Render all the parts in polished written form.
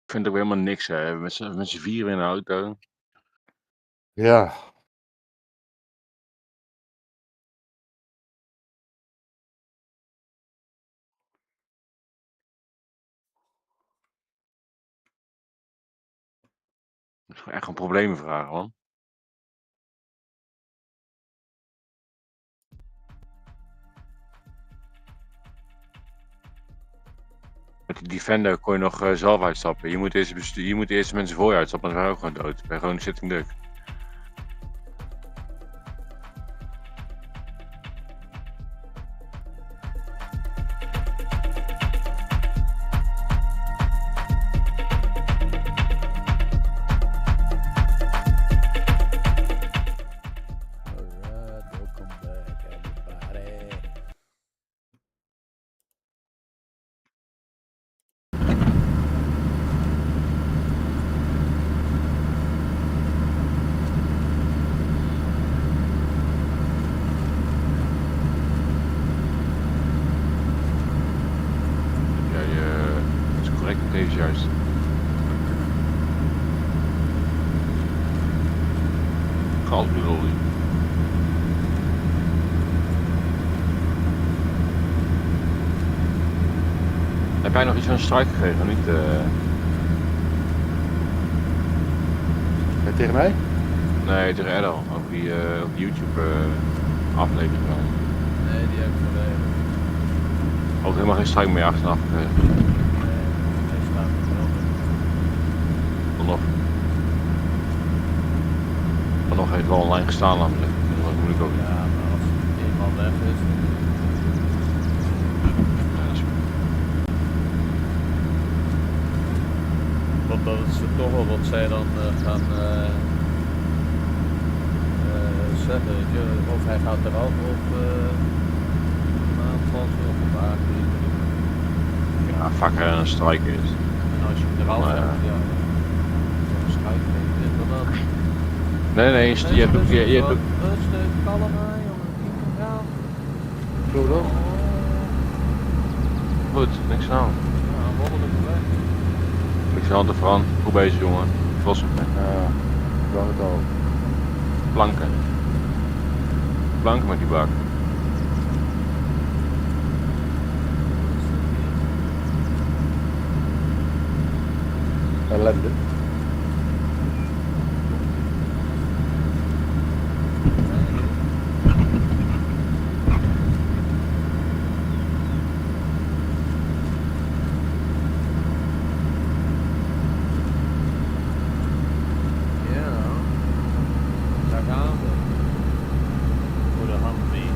Ik vind ook helemaal niks, hè. Met z'n vieren in een auto. Ja. Dat is echt een probleemvraag, man. Met die Defender kon je nog zelf uitstappen. Je moet eerst mensen voor je uitstappen, dan ben je ook gewoon dood. Ben je gewoon een sitting duck. Alright, welcome back everybody. Dat is correct, deze juist. Gasbureau. Heb jij nog iets van een strike gekregen? Niet, Tegen mij? Nee, tegen Erdal. Over die YouTube aflevering wel. Nee, die heb ik verleden. Ook helemaal geen strike meer achteraf gekregen. Nee, hij staat er wel. Vanochtend heeft wel online gestaan namelijk. Dat was moeilijk ook. Ja, maar als eenmaal weg is. Ja, dat is... Want dat is toch wel wat zij dan gaan zeggen, weet je, of hij gaat eraf of een aanval of een aangrijpen. Ja, vaker een strike is. En als je hem eraf hebt, ja, dan schrijf je inderdaad. Nee, je hebt ook... Rustig, kalm aan, jongen, niet te gaan. Zo dan? Goed, niks aan. Ja, wonderlijke weg. Niks aan de Fran. Goed bezig, jongen. Vlossen. Ja, dat het al. Planken. Planken met die bak. Ellende. Ja, daar gaan we. Voor de Humvee.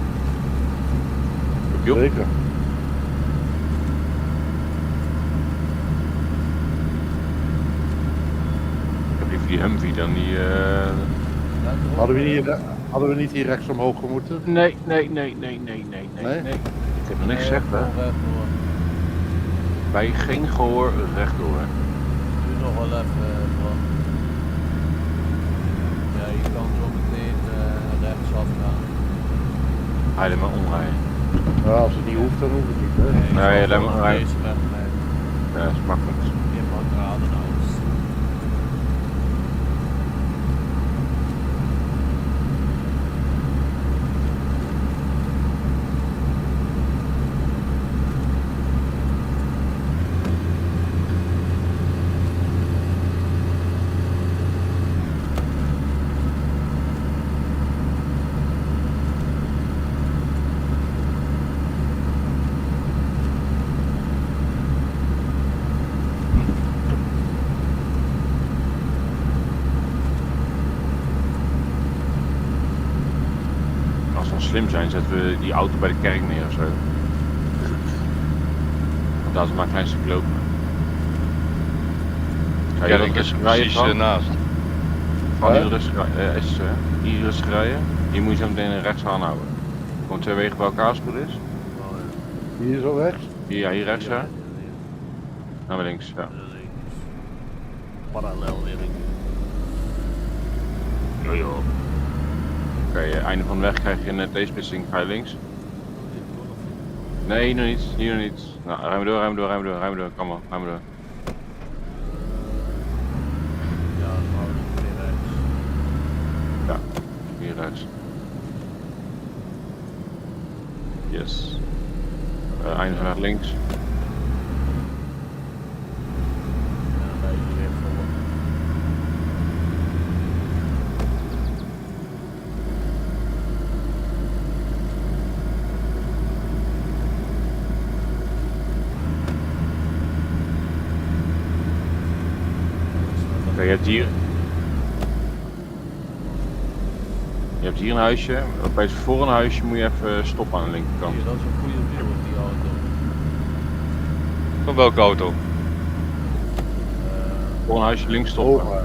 Joep. Zeker. Ik heb liever die Humvee dan die... Hadden we niet hier rechts omhoog moeten? Nee. Nee? Ik heb nog niks gezegd, hè. Rechtdoor. Bij geen gehoor rechtdoor. Doe nog wel even van. Ja, je kan zo meteen rechtsaf gaan. Hij laat maar omrijden. Ja, als het niet hoeft, dan hoeft het niet. Hè? Nee, je laat zal maar wel rijden. deze weg blijven. Ja, dat is makkelijk. Helemaal geradeaus. Als we slim zijn, zetten we die auto bij de kerk neer of zo. Want dat is maar een klein stuk lopen. Ga je Kerk is rustig rijden, precies Fran? ernaast. Gewoon heel rustig rijden. Hier rustig rijden. Hier moet je zo meteen rechts aanhouden. Gewoon 2 wegen bij elkaar als het goed is. Oh, ja. Hier zo rechts? Hier rechts, ja. Ja, Nou, weer links, ja. links. Parallel weer links. Oké, einde van de weg krijg je een T-splitsing, ga je links. Nee, hier nog niet. Nou, ruim door. Kom maar, ruim door. Hier rechts. Yes. Einde van links. Ja, bij je weer voor. Oké, je hebt hier... Je hebt hier een huisje. Opeens voor een huisje moet je even stoppen aan de linkerkant. Hier, dat is een goede wiel op die auto. Van welke auto? Voor een huisje links stoppen. Oh,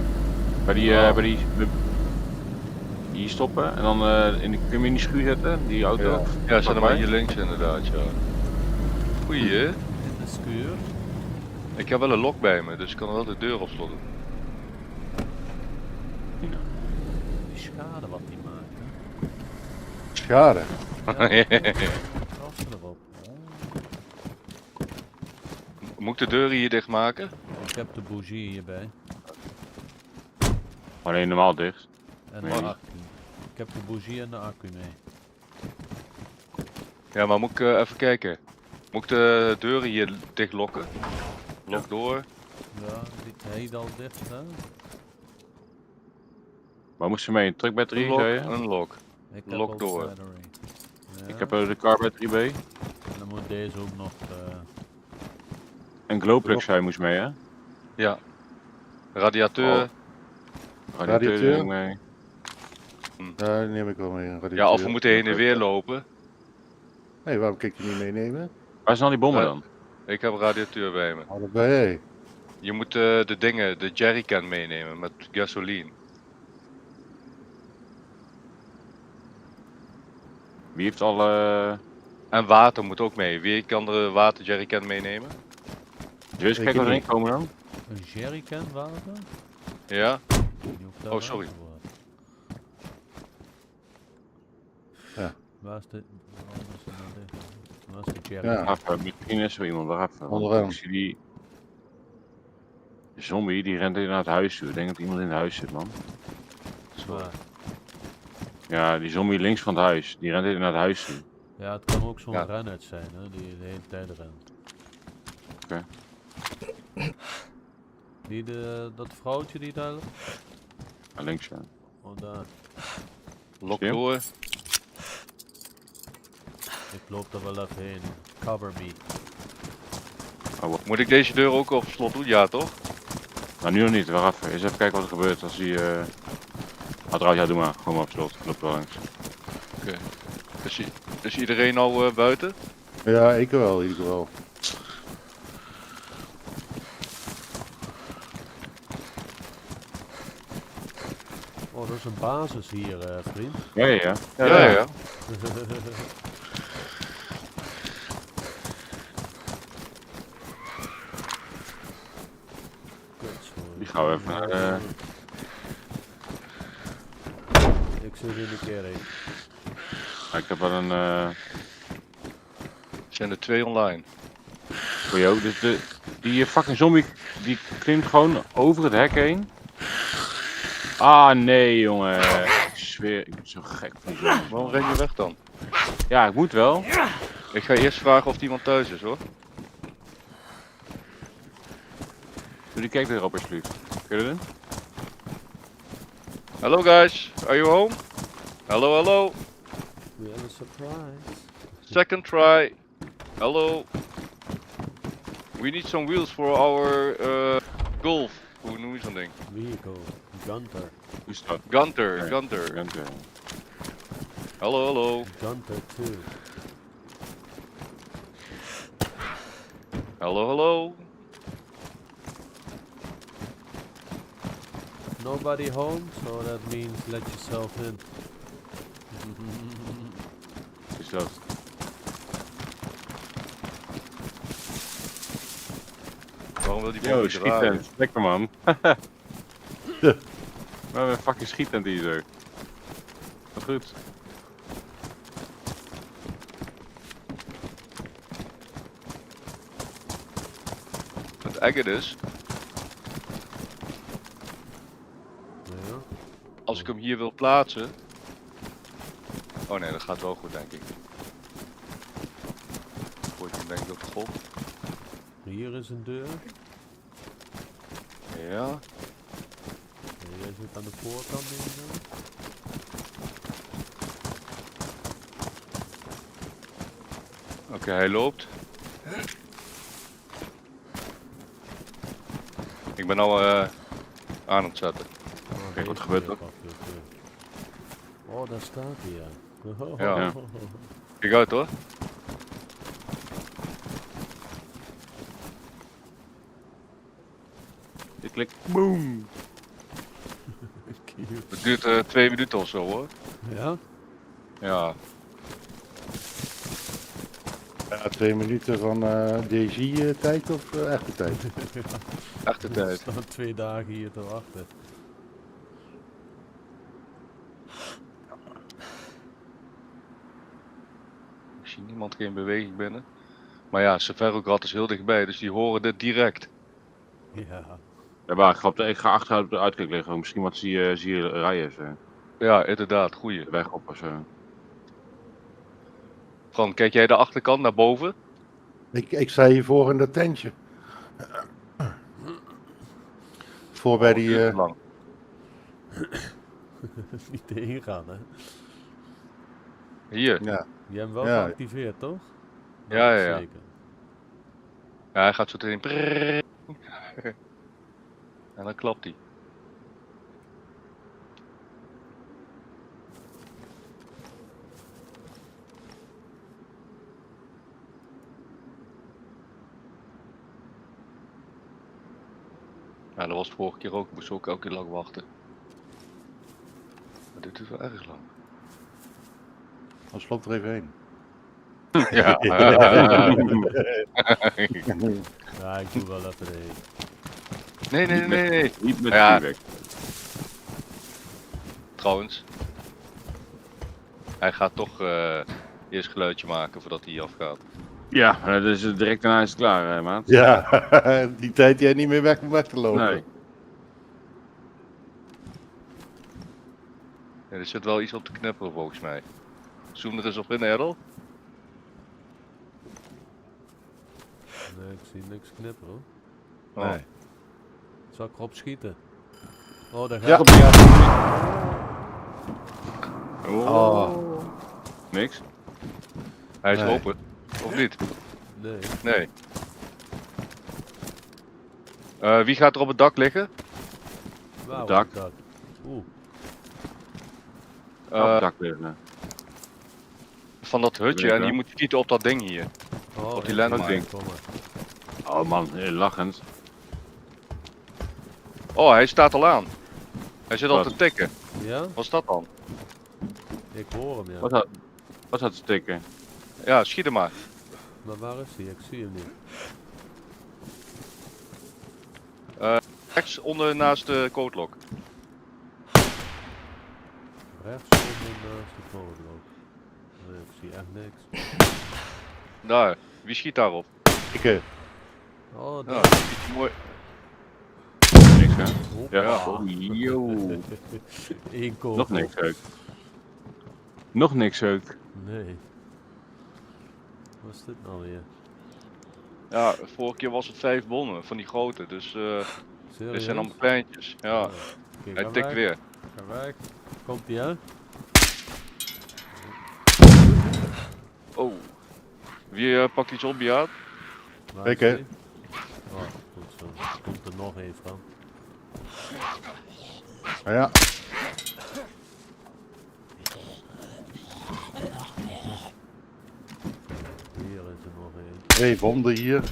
Bij die, hier stoppen en dan kun je in die schuur zetten, die auto. Ja. Ja, zet hem Waarbij? aan je links inderdaad, ja. Goeie, hè? In de schuur. Ik heb wel een lok bij me, dus ik kan wel de deur opslotten. Die schade wat die maakt. Hè. schade. Krassen erop. Moet ik de deuren hier dicht maken? Ik heb de bougie hierbij. Alleen normaal dicht. En Nee. de accu. Ik heb de bougie en de accu mee. Ja, maar moet ik even kijken. Moet ik de deuren hier dicht lokken? Lok door. Ja, die heet al dicht, hè? Waar moest je mee? Een truck battery, Een lok, zei je? een lok. Ik Lok heb door. al battery. Ja, Ik heb de car battery bij. en dan moet deze ook nog. En glowplug zei je moest mee, hè? Ja. Radiateur. Oh. Radiateur Radiateur? neem ik mee. Ja, die neem ik wel mee. Een Ja, radiateur. of we moeten heen en weer lopen. Nee, waarom kan ik die niet meenemen? Waar zijn al die bommen Ja. dan? Ik heb een radiateur bij me. Allebei. Je moet de dingen, de jerrycan meenemen met gasoline. Wie heeft alle... En water moet ook mee. Wie kan de water jerrycan meenemen? Zullen we eens kijken wat erin komen dan? Een jerrycan water? Ja? Die hoeft daar Oh, wel sorry. te worden. Ja. Waar is de. Waar is de jerrycan? Ja. Wacht even, misschien is er iemand, wacht even. Want Onderaan. ik zie die zombie die rent naar het huis toe. Ik denk dat iemand in het huis zit, man. Waar? Ja, die zombie links van het huis, die rent naar het huis toe. Ja, het kan ook zo'n Ja. rennet zijn, hè, die de hele tijd rent. Oké. Die dat vrouwtje die daar. Naar links, ja. Oh, daar. Lok Zie je? door. Ik loop er wel even heen. Cover me. Oh, wacht. Moet ik deze deur ook op slot doen? Ja, toch? Nou, nu nog niet, wacht even. Eens even kijken wat er gebeurt als die... Ah, trouwens, ja, doe maar. Gewoon maar op slot. Loop wel langs. Is iedereen al buiten? Ja, ik wel, in ieder geval. Oh, dat is een basis hier, vriend. Ja, ja, ja. Ja. Die gaan we even naar... Ik zit in de kerk. ik heb wel een... Zijn er 2 online? voor jou. Dus die fucking zombie, die klimt gewoon over het hek heen. Ah, nee, jongen. Ik zweer, ik ben zo gek van die zombie. Waarom ren je weg dan? Ja, ik moet wel. Ik ga eerst vragen of iemand thuis is, hoor. Doe die kijk erop alsjeblieft. Kun je dat doen? Hello guys, are you home? Hello, hello. We have a surprise. Second try. Hello. We need some wheels for our Golf. Hoe noem je zo'n ding? Vehicle. Gunter. Hoe is dat? Gunter, Ja. Gunter. Gunter. Hallo, hallo. Gunter 2. Hallo, hallo. Nobody home, so that means let yourself in. Hoe is dat? Waarom wil die Yo, boven draaien? schiettent. Lekker man. We hebben een fucking schiettent hier zo. Wat goed. Het eggen dus. Ja. als ik hem hier wil plaatsen... Oh nee, dat gaat wel goed denk ik. Gooi ik hem denk ik op de grond. Hier is een deur. Ja. En jij zit aan de voorkant in. Oké, hij loopt. Ik ben al aan het zetten. Kijk, wat gebeurt er? Oh, daar staat hij, ja. Ja. Kijk uit hoor. Ik klik. Boom. Het duurt 2 minuten of zo hoor. Ja? Ja. Ja, 2 minuten van DG-tijd of echte tijd? Echte Ik tijd. sta 2 dagen hier te wachten. Ik zie niemand geen beweging binnen. Maar ja, Severograd is heel dichtbij, dus die horen dit direct. Ja. Ja, maar ik ga achteruit op de uitkijk liggen. Misschien wat zie je rijden. Ja, inderdaad, goeie. De weg op of zo. Fran, kijk jij de achterkant naar boven? Ik sta hiervoor in dat tentje. Voor bij die... Duurt te lang. Niet heen gaan, hè? Hier. ja. Je hebt hem wel Ja. geactiveerd, toch? Ja, ja, ja. Zeker. Ja, hij gaat zo meteen. Prrrr. En dan klapt hij. Ja, dat was de vorige keer ook. Ik moest ook elke keer lang wachten. Maar dit duurt wel erg lang. Dan slopt er even heen. Ja. Ja, ik doe wel even heen. Nee. Niet met Ja. vuurwerk. Trouwens. Hij gaat toch eerst geluidje maken voordat hij afgaat. Ja, dus direct daarna is het klaar, maat. Ja, die tijd jij niet meer weg om weg te lopen. Nee. Ja, er zit wel iets op te knipperen volgens mij. Zoom er eens op in, Errol. Nee, ik zie niks knipperen, hoor. Oh. Nee. Zal ik erop schieten? Oh, daar Ja. gaat hij. Oh. Niks. Hij is Nee. open. Of niet? Nee. Nee. Wie gaat er op het dak liggen? Waar dak. op het dak? Oeh. Op het dak liggen. Van dat hutje Weet ik en je wel. moet schieten op dat ding hier. Oh, Op die ik- landmine. ding. Kom maar. Oh man, lachend. Oh, hij staat al aan. Hij zit al Wat? te tikken. Ja? Wat is dat dan? Ik hoor hem, ja. Wat had te tikken? Ja, schiet hem maar. Maar waar is hij? Ik zie hem niet. Rechts onder naast de codelock. Rechts onder naast de kolenloop. Nee, ik zie echt niks. Daar. Wie schiet daarop? Ik, Oh, Ja, daar. dat is mooi. Niks hè? Hoppa. Ja. Oh, yo. Eén kogel. Nog niks heuk. Nog niks heuk. Nee. Wat is dit nou weer? Ja, vorige keer was het 5 bommen van die grote, dus dit Serieus? zijn allemaal kleintjes. Ja, Oké, hij ga tikt weg. weer. Ga weg. Komt hij uit? Oh. Wie pakt iets op, Beat? Waar Ik, is hè? hij? Oh, goed zo. Komt er nog één van. ja. Hier is er nog één. 2 wonden hier.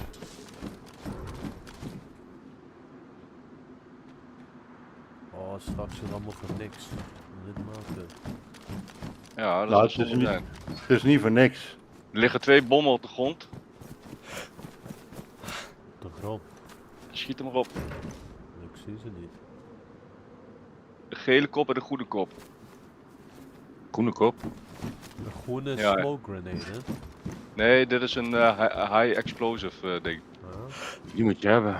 Oh, straks is het allemaal voor niks. Dit maakt het. Ja, dat Nou, is het is zonde niet- zijn. Het is niet voor niks. Er liggen 2 bommen op de grond. De grond. Schiet hem erop. Ik zie ze niet. De gele kop en de goede kop. Groene kop. Een groene Ja. smoke grenade, hè? Nee, dit is een high explosive ding. Ah. Die moet je hebben.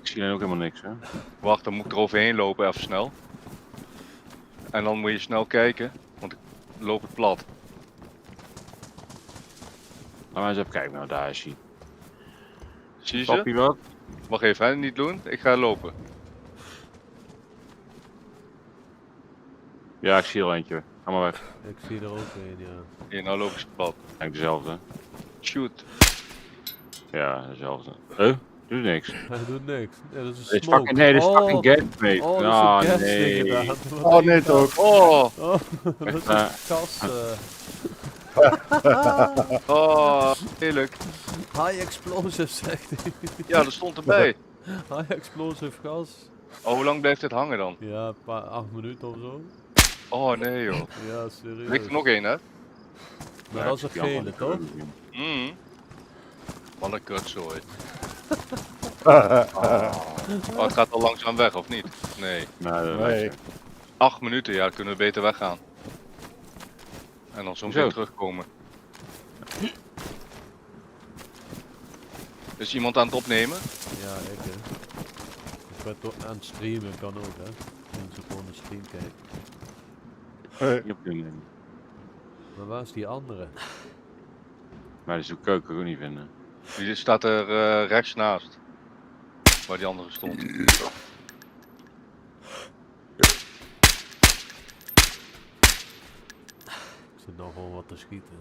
Ik zie dan ook helemaal niks hè. Wacht, dan moet ik er overheen lopen, even snel. En dan moet je snel kijken, want ik loop het plat. Laat maar eens even kijken, nou daar is hij. Zie je Stap ze? je wat? Wacht even, hè? Niet doen. Ik ga lopen. Ja, ik zie er al eentje. Ga maar weg. Ik zie er ook een, ja. Hier, nou loop ik ze plat. Denk dezelfde. Shoot. Ja, dezelfde. Doet niks. Hij doet niks. Ja, dat is een Dit is smoke. fucking, nee, dit is fucking gas, mate. Oh, dat Ah, is een gas nee. inderdaad. Wat Oh, denk nee je dan? toch. Oh, Oh, dat is een kast. oh, heerlijk. High explosive, zegt hij. Ja, dat stond erbij. High explosive gas. Oh, hoe lang blijft dit hangen dan? Ja, een paar 8 minuten of zo. Oh nee joh. Ja, Er serieus. ligt er nog één hè? Maar dat is een gele, toch? Mm. Wat een kutzooi. Oh, het gaat al langzaam weg of niet? Nee. Nee, dat Nee. weet je. 8 minuten, ja, dan kunnen we beter weggaan. En dan zo meteen Zo. terugkomen. Is iemand aan het opnemen? Ja, ik hè. Ik ben toch aan het streamen, kan ook hè. Mensen gewoon de stream kijken. Niet op doen. Maar waar is die andere? Maar die zoek ik ook niet vinden. Die staat er rechts naast. Waar die andere stond. Ik zit nog gewoon wat te schieten.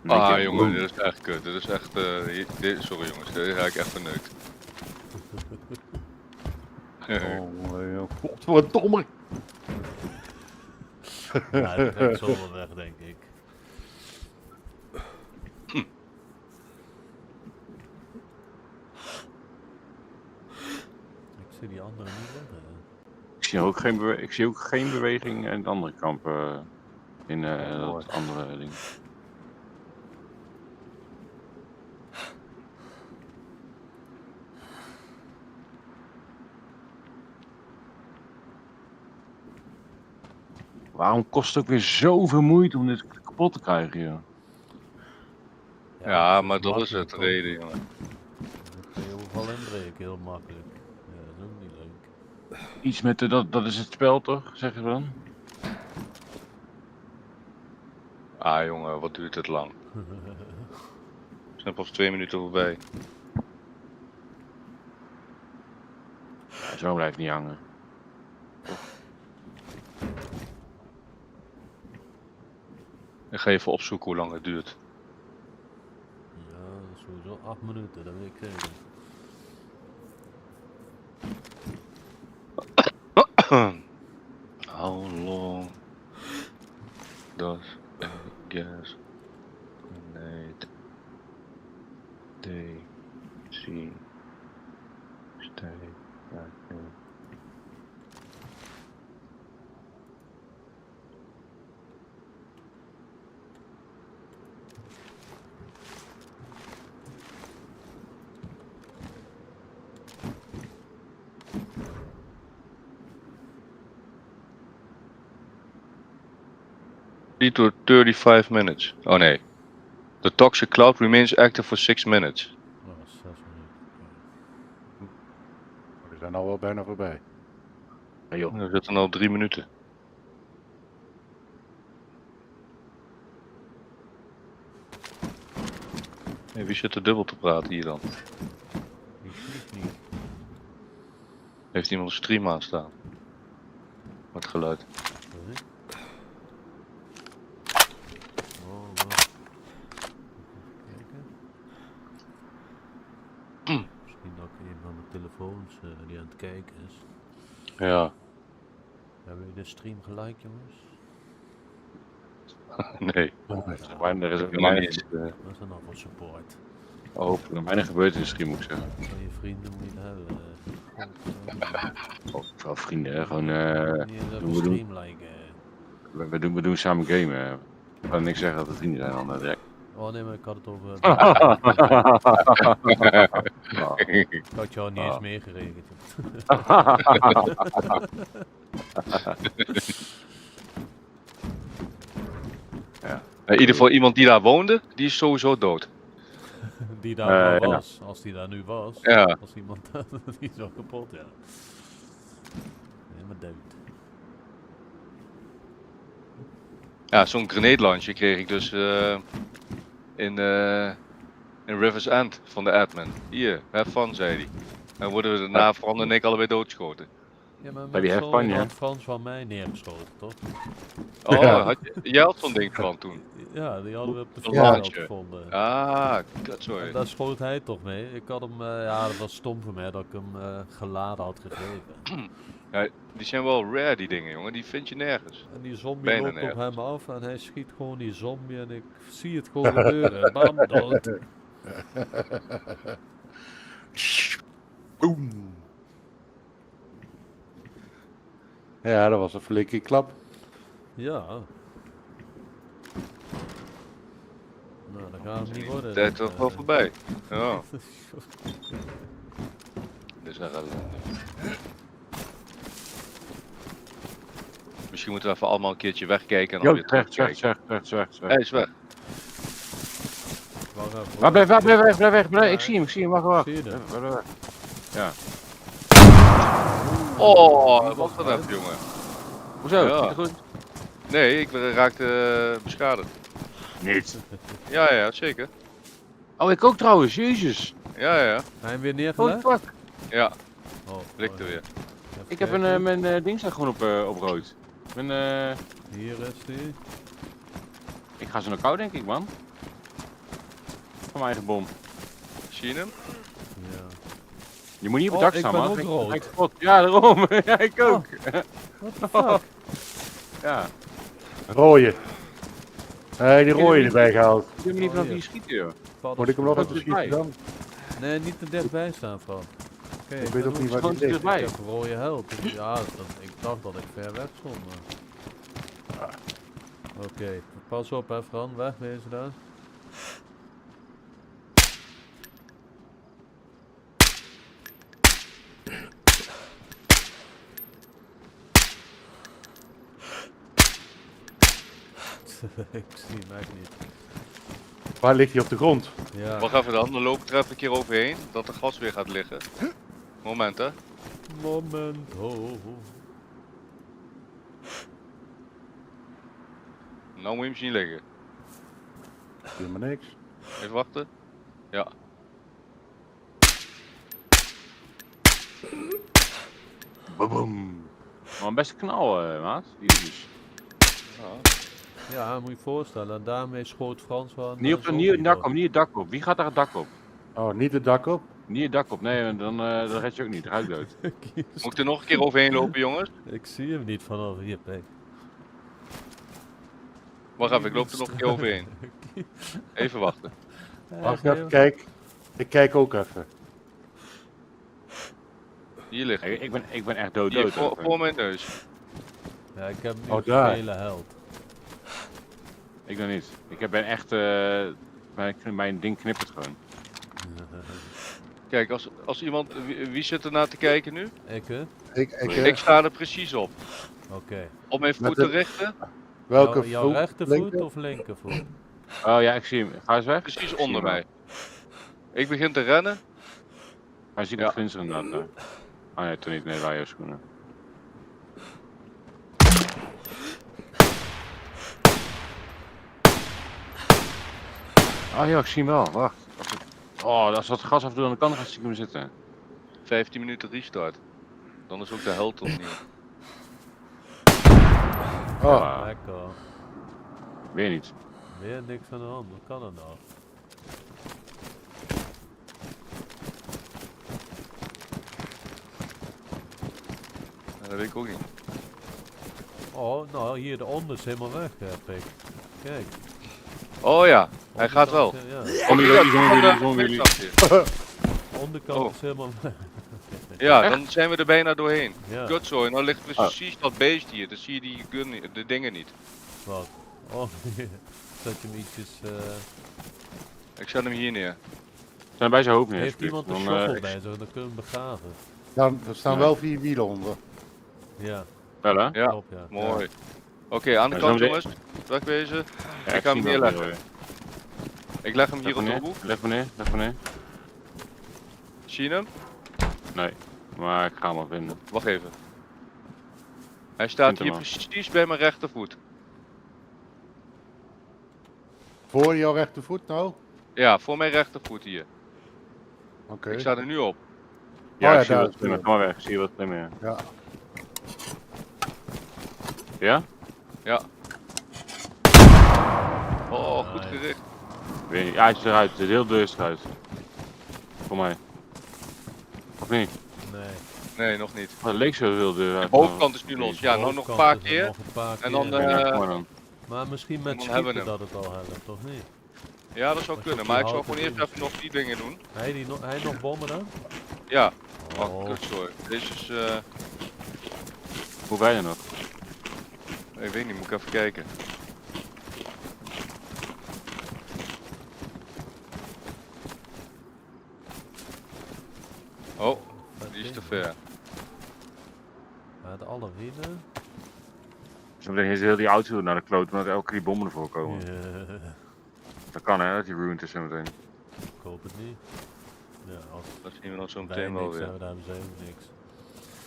Ah jongen, dit is echt kut. Dit is echt, sorry jongens, dit ga ik echt verneukt. Oh, godverdomme. Ja, dat gaat zo wel weg, denk ik. Ik zie die andere niet liggen. Ik zie ook geen beweging in het andere kamp. In dat andere ding. Waarom kost het ook weer zoveel moeite om dit kapot te krijgen, joh? Ja, het maar dat is makkelijk het ook. reden jongen. Dan kun je overal inbreken, heel makkelijk. Ja, dat is ook niet leuk. Iets met dat is het spel toch, zeggen we dan? Ah jongen, wat duurt het lang. We zijn pas 2 minuten voorbij. Ja, zo blijft niet hangen. Ik ga even opzoeken hoe lang het duurt. Ja, sowieso 8 minuten, dat weet ik zeker. How long does a gas grenade they see stay active? To 35 minutes. Oh nee. The toxic cloud remains active for 6 minutes. Oh, 6 minuten. We zijn al wel bijna voorbij. Ja, joh. We zitten al 3 minuten. Hey, wie zit er dubbel te praten hier dan? Die vliegt niet. Heeft iemand een stream aanstaan? Met geluid. Sorry. Oh, wacht. Even kijken. Misschien dat ik een van mijn telefoons die aan het kijken is. Ja. Hebben we de stream gelijk, jongens? Nee. Er is ook Helemaal weinig, niet. Wat is er nou voor support? hopelijk weinig gebeurd in de stream, moet ik zeggen. Van je vrienden moet je het hebben. Oh, wel vrienden, hè. Gewoon, Niet eens we even doen- stream liken. we doen samen gamen. Ik kan niks zeggen dat we vrienden zijn dan direct. Oh nee, maar ik had het over. Ja. Ik had jou niet eens Ah. meegerekend. In ieder geval iemand die daar woonde, die is sowieso dood. Die daar ja. was, als die daar nu was. Ja. Als iemand die is wel kapot, ja. Helemaal dood. Ja, zo'n grenade launcher kreeg ik dus in River's End van de admin. Hier, have fun, zei hij. En worden we daarna Fran en ik allebei doodgeschoten. Ja, maar Bij die met Hefpan, Sol ja. had Frans van mij neergeschoten, toch? Oh, Ja. jij had zo'n ding van toen. Ja, die hadden we op de Een vliegveld laantje. gevonden. Ah, kut, sorry. En daar schoot hij toch mee. Ik had hem, ja, dat was stom voor mij dat ik hem geladen had gegeven. Die zijn wel rare, die dingen, jongen. Die vind je nergens. En die zombie Bijna loopt op nergens. hem af en hij schiet gewoon die zombie en ik zie het gewoon gebeuren. Bam, dood. Boom. Ja, dat was een flinke klap. Ja. Nou, dat gaat het niet worden. Tijd dit, toch wel voorbij. Ja, eh. dit is echt ellende. Misschien moeten we even allemaal een keertje wegkijken en dan Jo, weer weg. terugkijken. Hij is weg. Wacht even, Maar hoor. blijf weg. Ik zie hem, wacht. Zie je hem? Blijf weg. Ja. Oh, wat dat even, jongen. Hoezo? Ja. Zit het goed? Nee, ik raakte beschadigd. Niet. Ja, zeker. Oh, ik ook trouwens, jezus. Ja. Hij hem weer Holy neergelegd? fuck. Ja, Oh, likte weer. even Ik heb kijken. mijn ding staat gewoon op rood. Hier is die. Ik ga zo naar kou, denk ik, man. Van mijn eigen bom. Zie je hem? Ja. Je moet niet op het Oh, dak ik staan, ben man. ook Dan rood. ga ik kapot. Ja, daarom. Ja, ik ook. What the fuck? Ja. Rooie. Nee, die rooie erbij gehaald. Ik weet niet vanaf hier. wie je schiet, joh. Moet ik hem nog even dichtbij. schieten dan? Nee, niet te dichtbij staan, Fran. Oké, Ik weet ook niet waar Gewoon die ligt. dichtbij. Ik heb een rode held. Ja, ik dacht dat ik ver weg stond, maar... Oké, pas op hè Fran, wegwezen daar. Ik zie hem echt niet. Waar ligt hij op de grond? Ja, Wacht even dan loop ik er even een keer overheen, dat de gas weer gaat liggen. Moment hè. momento. Nou moet je hem zien liggen. Helemaal niks. Even wachten. Ja. Boom. Maar best knal, maat. Jezus. Ja. Ja, moet je je voorstellen, daarmee schoot Frans wel. Niet op het dak op, niet het dak op. Wie gaat daar het dak op? Oh, niet het dak op? Niet het dak op, nee, dan red je ook niet. Ruik dood. Moet ik er nog een keer overheen lopen jongens? Ik zie hem niet vanaf hier, Peek. Wacht even, ik loop er nog een keer overheen. Even wachten. Wacht even, kijk. Ik kijk ook even. Hier ligt hij. Ik ben echt dood. Hier, voor mijn neus. Ja, ik heb nu Oh, een daar. gele held. Ik nog niet. Ik ben echt, mijn ding knippert gewoon. Kijk, als iemand, wie zit er naar te kijken nu? Ik hè? Ik sta er precies op. Oké. Op mijn Met voet te de- richten, Welke Jouw voet? rechtervoet Linker? of linkervoet? Oh ja, ik zie hem. Ga eens weg. precies Ik zie onder hem mij. Ik begin te rennen. Hij ziet Ja. het glinsteren inderdaad. Oh nee, toen niet. Nee, waar jouw schoenen. Oh ja, ik zie hem wel. Wacht. Als dat gas afdoet aan de kant, gaat ik hem zitten. 15 minuten restart. Dan is ook de held opnieuw. Oh, Ah, Lekker. weer niet. Weer niks aan de hand, hoe kan het nou? Dat weet ik ook niet. Oh, nou hier de onder is helemaal weg, Pik. Kijk. Oh ja, hij gaat wel. Ja, Kom jullie, kom jullie. de onderkant Oh. is helemaal weg. Ja, dan zijn we er bijna doorheen. Ja, Kut zo, en nou ligt precies dat beest hier. Dan zie je die gun, de dingen niet. wat? Oh, zet je hem ietsjes... Ik zet hem hier neer. Zijn bij zijn hoofd neer. Heeft iemand een Dan, shovel bij zich, dan kunnen we hem begraven. er staan wel 4 wielen onder. Ja, Wel hè? Ja, klopt ja. mooi. Oké, aan de Ja, kant zo jongens. Wegwezen. Ja, Ik ga hem zie hier wel leggen. weer. Ik leg hem hier Leg op de meneer, hoek. leg meneer, leg meneer. Zie je hem? Nee, maar ik ga hem wel vinden. Wacht even. Hij staat Vind hem hier al. precies bij mijn rechtervoet. Voor jouw rechtervoet nou? Ja, voor mijn rechtervoet hier. Oké. Ik sta er nu op. Ja, Oh ja, ik zie daar wat zie slimmer. je Kom maar weg, ik zie wat slimmer. Ja. Ja? Ja. Oh, goed Nice. gericht. Weet niet. Ja, hij is eruit. De hele deur is eruit. Voor mij. Of niet? Nee. Nee, nog niet. Oh, het leek zo heel deur De uit. bovenkant is nu los. Ja, nou nog een paar Bovenkant is er keer. nog een paar En dan, keer. Ja, kom maar dan. Maar misschien met dan hebben we schieten hem. dat het al helpt, of niet? Ja, dat zou Als je kunnen. op Maar die ik zal houten gewoon eerst dingen even nog die dingen doen. Hij nog bommen dan? Ja. Oh, Oh, kut, sorry. Deze is, Hoe ben je nog? ik weet niet, moet ik even kijken. Oh, vet die is te ding, ver. man. Uit alle wielen. Zometeen is heel die auto naar de kloot omdat elke keer die bommen ervoor komen. Ja, Dat kan hè, dat die ruined is zometeen. ik hoop het niet. Ja, als Dat zien we dan zo wij meteen wel niks weer. hebben, dan hebben ze helemaal niks.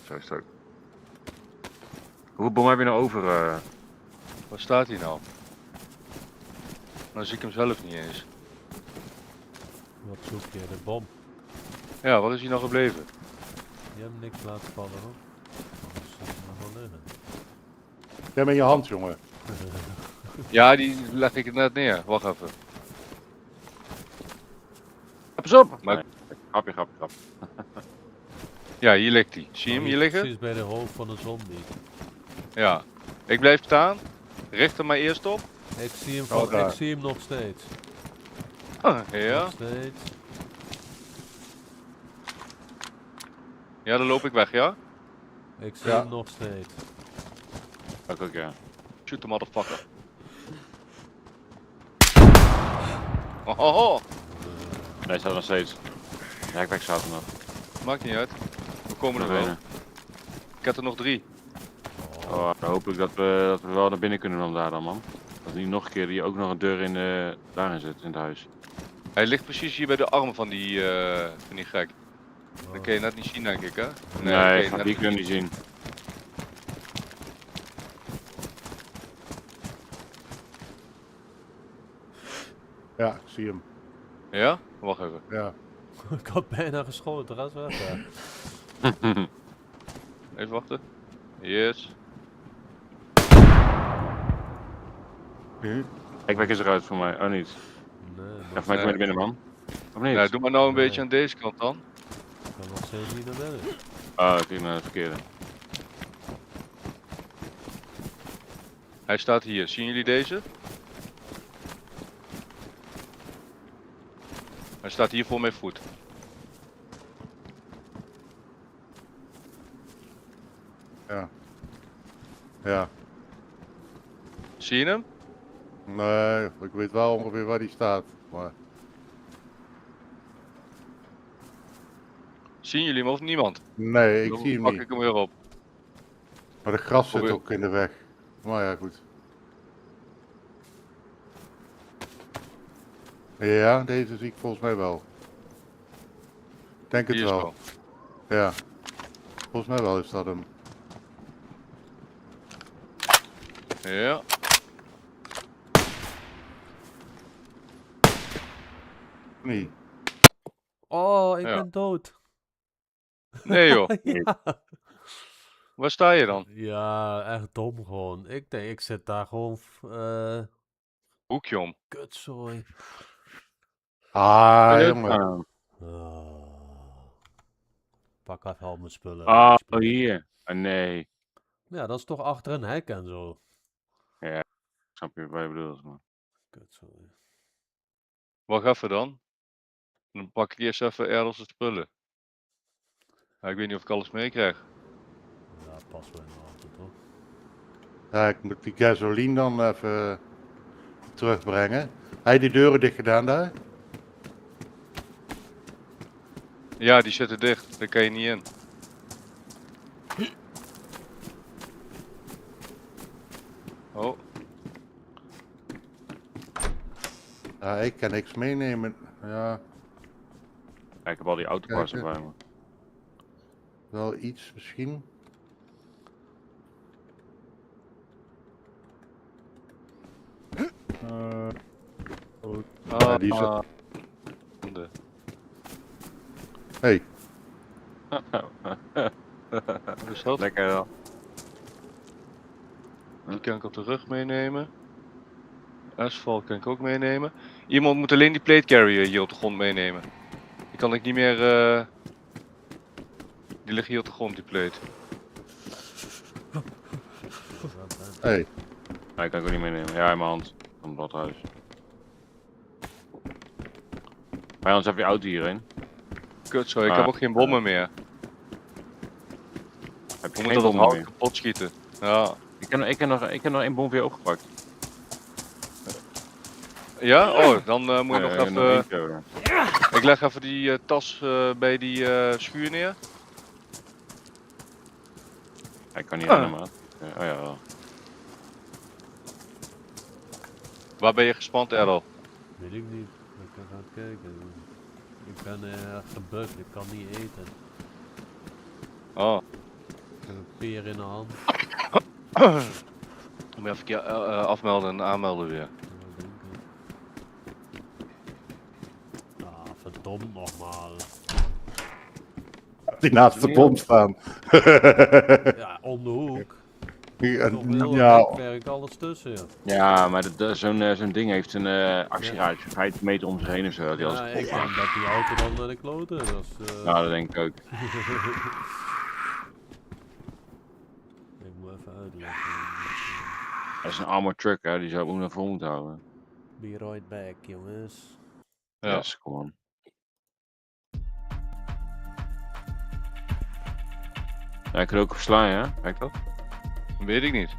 Zo is het ook. Hoeveel bommen heb je nou over? Waar staat hij nou? Nou zie ik hem zelf niet eens. Wat zoek je? De bom. Ja, wat is hij nou gebleven? Je hebt niks laten vallen hoor. Anders is het nog wel liggen. Ja, met je hand, jongen. Ja, die leg ik net neer. Wacht even. Pas op! Maar- Nee. Grapje. Ja, hier ligt hij. Zie je hem hier liggen? Precies bij de hoofd van een zombie. Ja. Ik blijf staan. Richt er maar eerst op. Ik zie hem, Oh, daar. ik zie hem nog steeds. Ja. Nog steeds. Ja, dan loop ik weg, ja? Ik zie Ja. hem nog steeds. Ook ja. Shoot the motherfucker. Oh, oh, oh. Nee, staat nog steeds. Ja, ik staat er nog. Maakt niet uit. We komen er Nog wel. één. Ik heb er nog 3. Oh, dan hoop ik dat we wel naar binnen kunnen dan daar dan man. Dat niet nog een keer hier ook nog een deur in, daarin zit, in het huis. Hij ligt precies hier bij de arm van die gek. Dat kun je net niet zien, denk ik, hè? Nee, dat kun je die net kunnen we niet zien. Ja, ik zie hem. Ja? Wacht even. Ja. Ik had bijna geschoten, ga eens weg. Ja. Even wachten. Yes. Kijkwek is eruit voor mij. Oh niet. Nee, Ja, maar voor mij kom je naar binnen man. Of niet? Ja, doe maar nou een Nee. beetje aan deze kant dan. ik kan nog steeds niet naar binnen. Oh, ik kijk naar het verkeerde. Hij staat hier. Zien jullie deze? Hij staat hier voor mijn voet. Ja. Ja. Zie je hem? Nee, ik weet wel ongeveer waar die staat. Maar Zien jullie hem of niemand? nee, ik Dan zie hem pak niet. ik hem weer op. Maar de gras zit Probeer- ook in de weg. Maar ja, goed. Ja, deze zie ik volgens mij wel. Ik denk het Hier is wel. Ja. Volgens mij wel is dat hem. Ja. Nee. Oh, ik Ja. ben dood. Nee joh. Ja. Waar sta je dan? Ja, echt dom gewoon. Ik denk, ik zit daar gewoon, Hoekje om. kutzooi. Ah, jongen. Pak even al mijn spullen. Ah, alsjeblieft. hier. Ah, nee. Ja, dat is toch achter een hek en zo. Ik snap je wat je bedoelt, man. Kutzooi. Wacht even dan. Dan pak ik eerst even ergens de spullen. Ja, ik weet niet of ik alles meekrijg. Ja, pas wel in de auto toch? Ja, ik moet die gasoline dan even terugbrengen. Hij die deuren dicht gedaan daar? Ja, die zitten dicht. Daar kan je niet in. Ja, ik kan niks meenemen. Ja, Ja, ik heb al die autopassen Kijken. bij me. wel iets misschien. Ja, die is er. de- Hey, Wat is dat? Lekker wel. Die kan ik op de rug meenemen. Asphalt kan ik ook meenemen. Iemand moet alleen die plate carrier hier op de grond meenemen. Die kan ik niet meer. Die liggen hier op de grond, die plate. hey. Nee, kan ik ook niet meenemen. Ja, in mijn hand. Van het badhuis. Maar anders heb je auto hierheen. Kut zo, ik Ah. heb ook geen bommen meer. Heb We je moeten geen dat bom hout meer? kapot schieten. Ja. Ik heb nog één bom voor je opgepakt. Ja? Oh, dan moet je Ja, nog nog even. eentje over. Ik leg even die tas bij die schuur neer. Hij kan niet rennen, maat. Oh ja, wel. Waar ben je gespand, Errol? Weet ik niet. Ik kan gaan kijken. Ik ben gebugd, ik kan niet eten. Oh. Ik heb een peer in de hand. Moet je even een keer afmelden en aanmelden weer. Ja, denk ik. Ah, verdomd nogmaals. Die naast de bom staan. Ja, om de hoek. Ja, Nog heel ja, werkt alles tussen, ja. Ja, maar zo'n ding heeft een actieradius van 5 meter om zich heen of zo. Die Ja, ik denk dat die auto dan naar de kloten is. Nou, dat denk ik ook. Ik moet even uitleggen. Dat is een armored truck, hè. Die zou ik ook naar voren moeten houden. Be right back, jongens. Ja. Yes, come on. Ja, ik kan ook verslaan, hè? Kijk dat? Weet ik niet.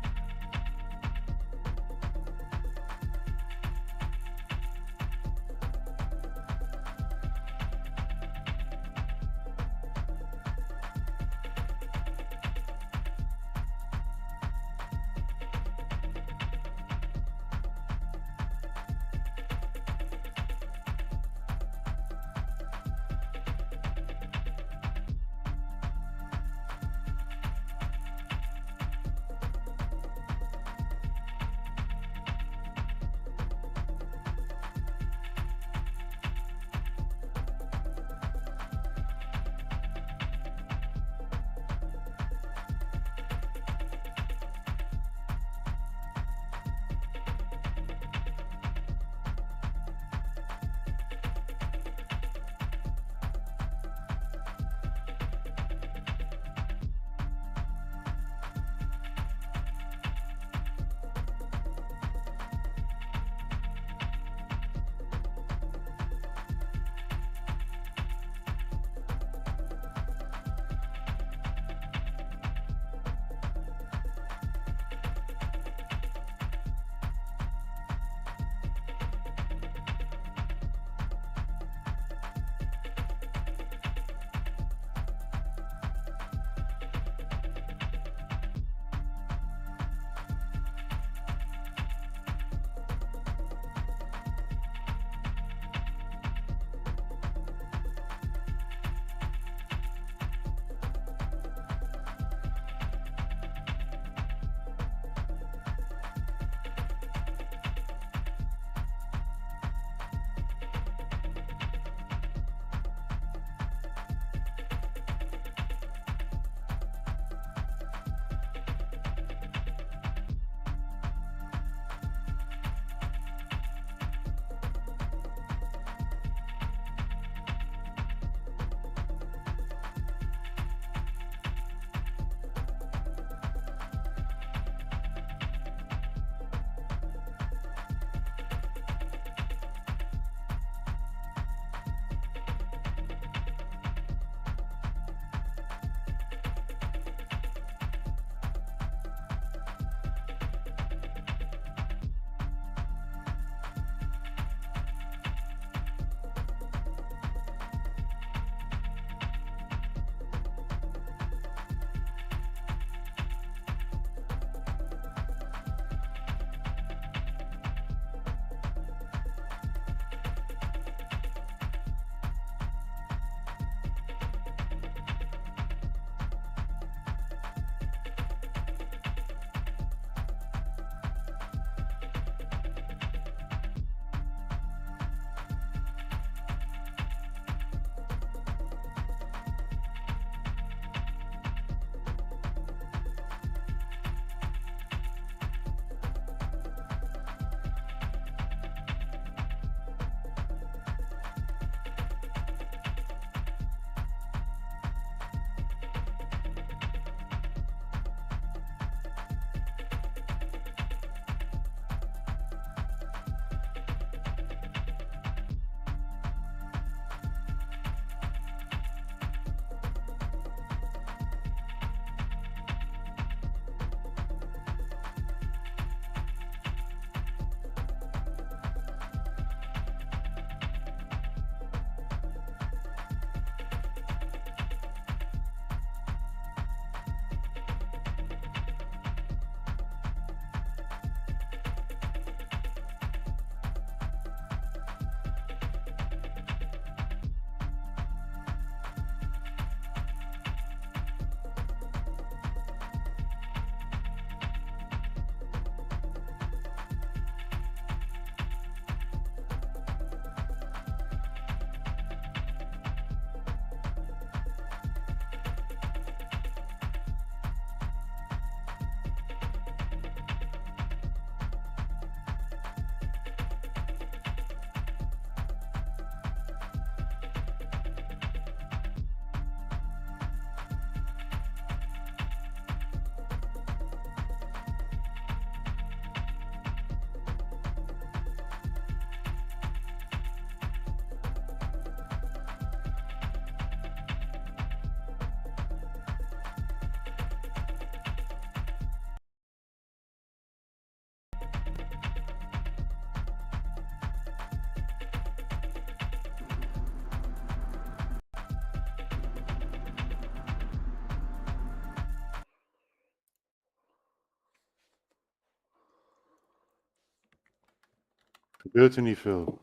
Gebeurt er niet veel.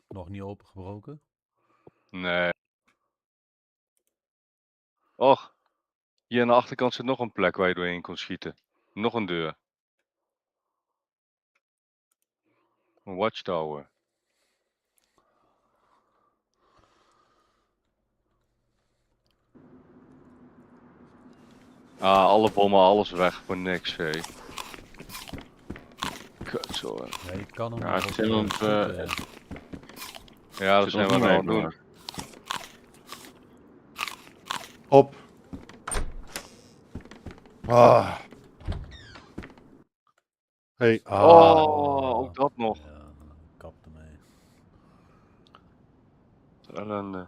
Nog niet opengebroken. Nee. Och, hier aan de achterkant zit nog een plek waar je doorheen kon schieten. Nog een deur. Een watchtower. Ah, alle bommen, alles weg voor niks, hé. Kut zo, hè. Ja, je kan hem Ja, nog het op, zijn ons, schieten, ja. Ja, dat zit zijn ons we niet nou aan mee, het doen. Op. Ah. Hey, Oh, ook dat nog. Ja, kap ermee. Ellende.